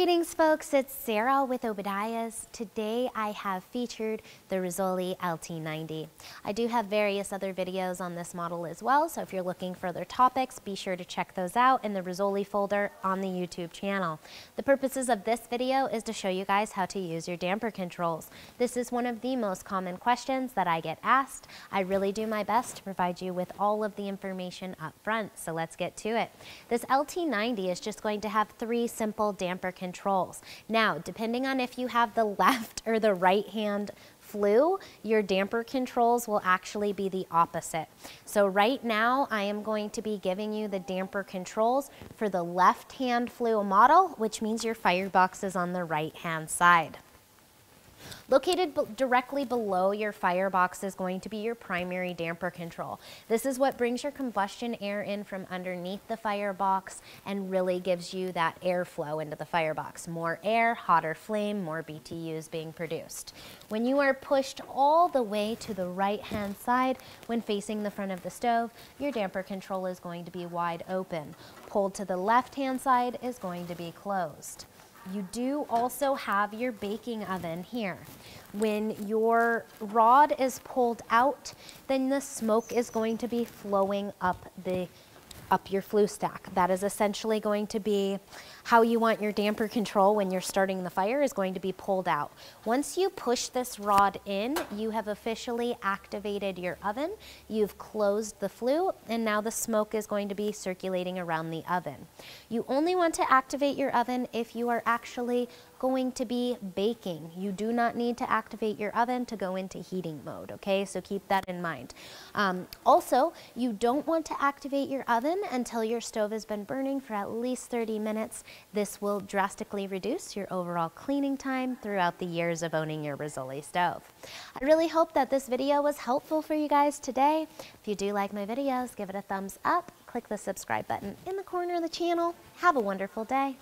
Greetings folks, it's Sarah with Obadiah's. Today I have featured the Rizzoli LT90. I do have various other videos on this model as well, so if you're looking for other topics, be sure to check those out in the Rizzoli folder on the YouTube channel. The purposes of this video is to show you guys how to use your damper controls. This is one of the most common questions that I get asked. I really do my best to provide you with all of the information up front, so let's get to it. This LT90 is just going to have 3 simple damper controls. Now, depending on if you have the left or the right hand flue, your damper controls will actually be the opposite. So right now I am going to be giving you the damper controls for the left hand flue model, which means your firebox is on the right hand side. Located directly below your firebox is going to be your primary damper control. This is what brings your combustion air in from underneath the firebox and really gives you that airflow into the firebox. More air, hotter flame, more BTUs being produced. When you are pushed all the way to the right hand side when facing the front of the stove, your damper control is going to be wide open. Pulled to the left hand side is going to be closed. You do also have your baking oven here. When your rod is pulled out, then the smoke is going to be flowing up your flue stack. That is essentially going to be how you want your damper control when you're starting the fire is going to be pulled out. Once you push this rod in, you have officially activated your oven, you've closed the flue, and now the smoke is going to be circulating around the oven. You only want to activate your oven if you are actually going to be baking. You do not need to activate your oven to go into heating mode, okay? So keep that in mind. Also, you don't want to activate your oven until your stove has been burning for at least 30 minutes. This will drastically reduce your overall cleaning time throughout the years of owning your Rizzoli stove. I really hope that this video was helpful for you guys today. If you do like my videos, give it a thumbs up, click the subscribe button in the corner of the channel. Have a wonderful day.